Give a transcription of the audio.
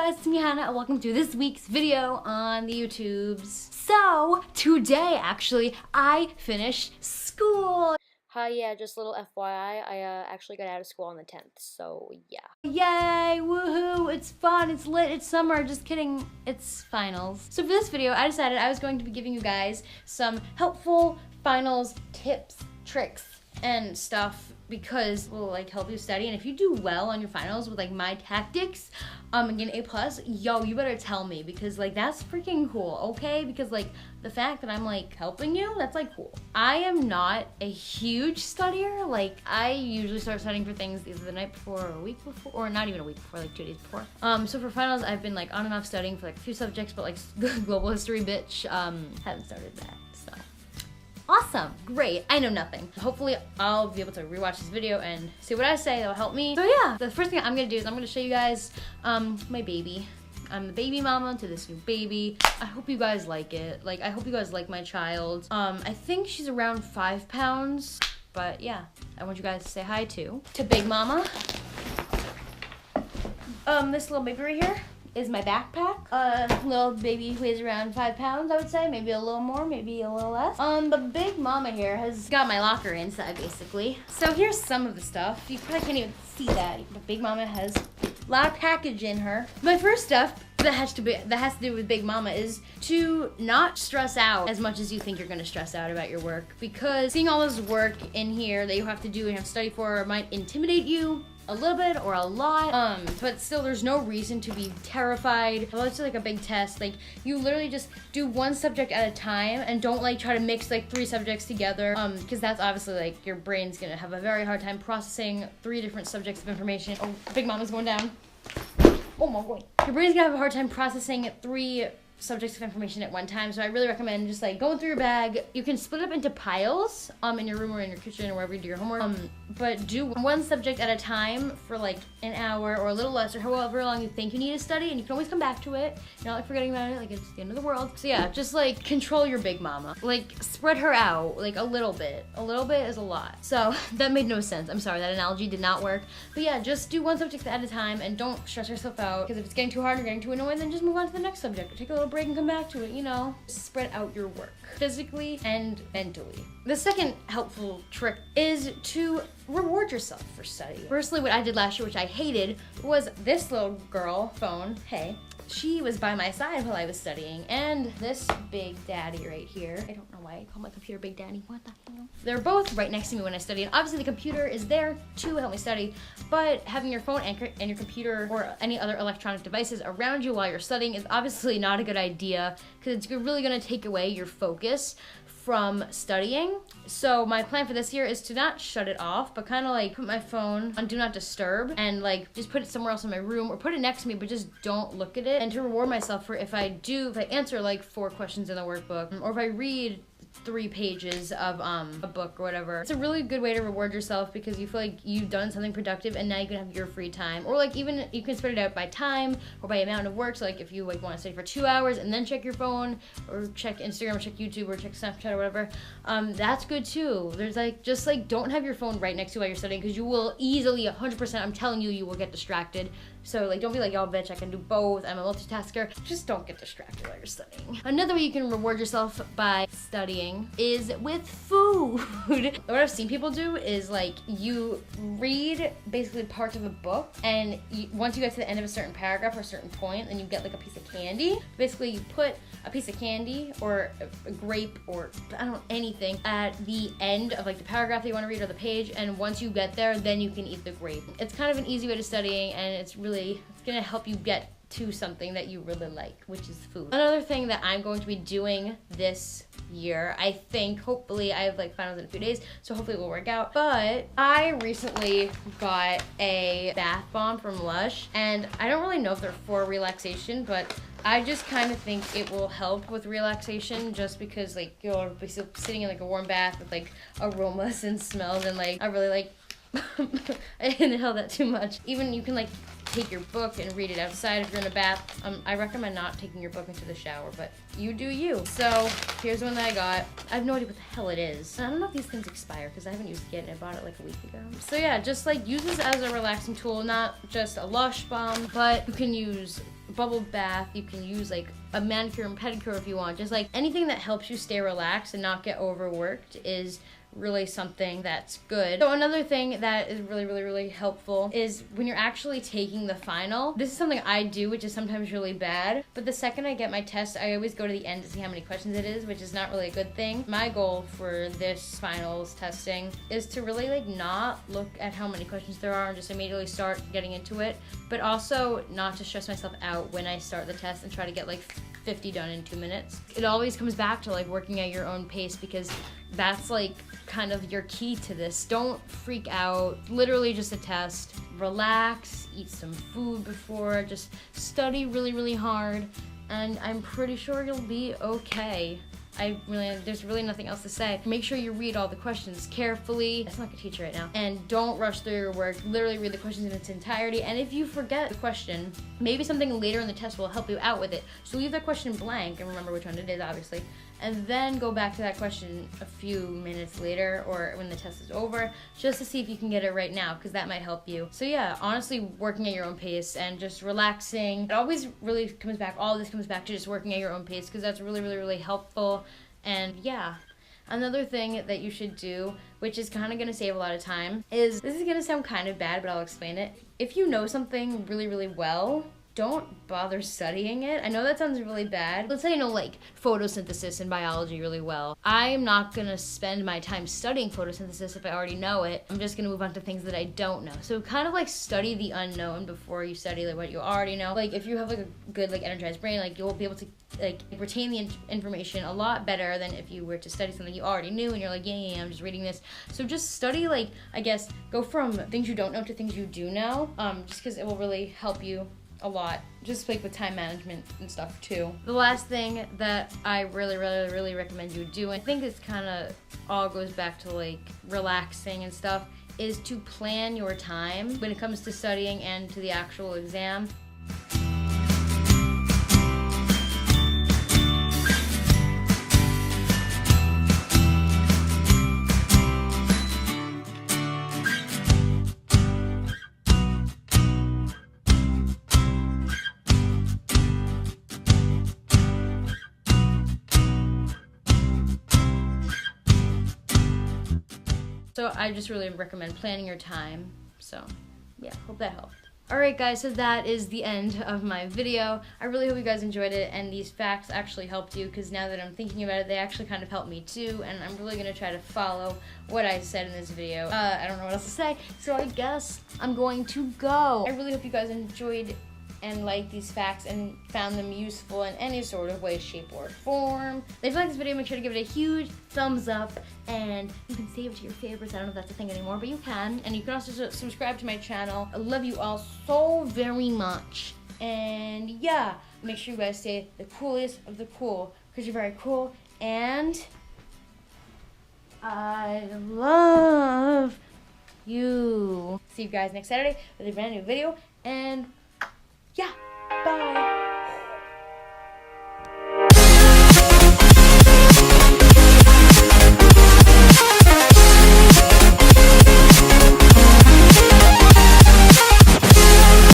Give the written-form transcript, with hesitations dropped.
guys, it's me Hannah and welcome to this week's video on the YouTubes. So, today actually, I finished school. Hi, yeah, just a little FYI, I actually got out of school on the 10th, so yeah. Yay, woohoo, it's fun, it's lit, it's summer, just kidding, it's finals. So for this video, I decided I was going to be giving you guys some helpful finals tips, tricks, and stuff because it will like help you study. And if you do well on your finals with like my tactics and get an A+, yo, you better tell me because like that's freaking cool, okay? Because like the fact that I'm like helping you, that's like cool. I am not a huge studier. Like I usually start studying for things either the night before or a week before, or not even a week before, like 2 days before. So for finals, I've been like on and off studying for like a few subjects, but like global history, bitch, haven't started that, so. Awesome, great, I know nothing. Hopefully I'll be able to rewatch this video and see what I say, that'll help me. So yeah, the first thing I'm gonna do is I'm gonna show you guys my baby. I'm the baby mama to this new baby. I hope you guys like it. Like, I hope you guys like my child. I think she's around 5 pounds, but yeah, I want you guys to say hi to Big Mama. This little baby right here is my backpack. Little baby weighs around 5 pounds, I would say. Maybe a little more, maybe a little less. But Big Mama here has got my locker inside, basically. So here's some of the stuff. You probably can't even see that, but Big Mama has a lot of package in her. My first stuff that has to do with Big Mama is to not stress out as much as you think you're gonna stress out about your work, because seeing all this work in here that you have to do and you have to study for might intimidate you a little bit or a lot, but still there's no reason to be terrified. Well, it's like a big test. Like, you literally just do one subject at a time and don't like try to mix like 3 subjects together, because that's obviously like your brain's gonna have a very hard time processing 3 different subjects of information. Oh, Big Mama's going down. Oh my God. Your brain's gonna have a hard time processing 3 subjects of information at one time, so I really recommend just like going through your bag. You can split up into piles in your room or in your kitchen or wherever you do your homework, but do one subject at a time for like an hour or a little less or however long you think you need to study, and you can always come back to it. You're not like forgetting about it like it's the end of the world. So yeah, just like control your Big Mama, like spread her out like a little bit is a lot. So that made no sense, I'm sorry, that analogy did not work, but yeah, just do one subject at a time and don't stress yourself out, because if it's getting too hard or getting too annoying, then just move on to the next subject or take a little break and come back to it, you know. Spread out your work, physically and mentally. The second helpful trick is to reward yourself for studying. Firstly, what I did last year, which I hated, was this little girl phone. Hey, she was by my side while I was studying, and this Big Daddy right here. I don't know why I call my computer Big Daddy. What the hell? They're both right next to me when I study, and obviously the computer is there to help me study, but having your phone and your computer or any other electronic devices around you while you're studying is obviously not a good idea, because it's really gonna take away your focus from studying. So my plan for this year is to not shut it off, but kind of like put my phone on do not disturb and like just put it somewhere else in my room or put it next to me, but just don't look at it. And to reward myself for if I answer like 4 questions in the workbook, or if I read 3 pages of a book or whatever. It's a really good way to reward yourself because you feel like you've done something productive and now you can have your free time. Or like even you can spread it out by time or by amount of work. So like if you like want to study for 2 hours and then check your phone or check Instagram or check YouTube or check Snapchat or whatever, that's good too. There's like, just like don't have your phone right next to you while you're studying, because you will easily 100%, I'm telling you, you will get distracted. So like don't be like, yo bitch, I can do both, I'm a multitasker. Just don't get distracted while you're studying. Another way you can reward yourself by studying is with food. What I've seen people do is like you read basically parts of a book, and once you get to the end of a certain paragraph or a certain point, then you get like a piece of candy. Basically you put a piece of candy or a grape or I don't know, anything at the end of like the paragraph that you want to read or the page, and once you get there, then you can eat the grape. It's kind of an easy way to studying, and it's gonna help you get to something that you really like, which is food. Another thing that I'm going to be doing this year, I think, hopefully, I have like finals in a few days, so hopefully it will work out, but I recently got a bath bomb from Lush, and I don't really know if they're for relaxation, but I just kind of think it will help with relaxation, just because like you'll be sitting in like a warm bath with like aromas and smells, and like I really like I inhale that too much. Even you can like take your book and read it outside if you're in a bath. I recommend not taking your book into the shower, but you do you. So here's one that I got. I have no idea what the hell it is. I don't know if these things expire because I haven't used it yet and I bought it like a week ago. So yeah, just like use this as a relaxing tool, not just a Lush bomb, but you can use bubble bath. You can use like a manicure and pedicure if you want. Just like anything that helps you stay relaxed and not get overworked is really something that's good. So another thing that is really helpful is when you're actually taking the final. This is something I do, which is sometimes really bad, but the second I get my test, I always go to the end to see how many questions it is, which is not really a good thing. My goal for this finals testing is to really like not look at how many questions there are and just immediately start getting into it, but also not to stress myself out when I start the test and try to get like 50 done in 2 minutes. It always comes back to like working at your own pace, because that's like kind of your key to this. Don't freak out. Literally just a test. Relax, eat some food before, just study really hard, and I'm pretty sure you'll be okay. There's really nothing else to say. Make sure you read all the questions carefully. I'm not gonna teach you right now. And don't rush through your work. Literally read the questions in its entirety. And if you forget the question, maybe something later in the test will help you out with it. So leave that question blank and remember which one it is, obviously. And then go back to that question a few minutes later or when the test is over, just to see if you can get it right now, because that might help you. So yeah, honestly, working at your own pace and just relaxing. It always really comes back, all this comes back to just working at your own pace, because that's really helpful. And yeah. Another thing that you should do, which is kind of going to save a lot of time, is, this is going to sound kind of bad, but I'll explain it. If you know something really well, don't bother studying it. I know that sounds really bad. Let's say I know like photosynthesis and biology really well. I'm not gonna spend my time studying photosynthesis if I already know it. I'm just gonna move on to things that I don't know. So kind of like study the unknown before you study like what you already know. Like if you have like a good like energized brain, like you'll be able to like retain the information a lot better than if you were to study something you already knew and you're like, yeah, I'm just reading this. So just study, like, I guess, go from things you don't know to things you do know, just because it will really help you a lot, just like with time management and stuff too. The last thing that I really recommend you do, I think this kind of all goes back to like relaxing and stuff, is to plan your time when it comes to studying and to the actual exam. So I just really recommend planning your time. So yeah, hope that helped. Alright guys, so that is the end of my video. I really hope you guys enjoyed it and these facts actually helped you, because now that I'm thinking about it, they actually kind of helped me too, and I'm really going to try to follow what I said in this video. I don't know what else to say, so I guess I'm going to go. I really hope you guys enjoyed and liked these facts and found them useful in any sort of way, shape, or form. If you like this video, make sure to give it a huge thumbs up, and you can save it to your favorites. I don't know if that's a thing anymore, but you can. And you can also subscribe to my channel. I love you all so very much. And yeah, make sure you guys stay the coolest of the cool, because you're very cool, and I love you. See you guys next Saturday with a brand new video, and yeah, bye.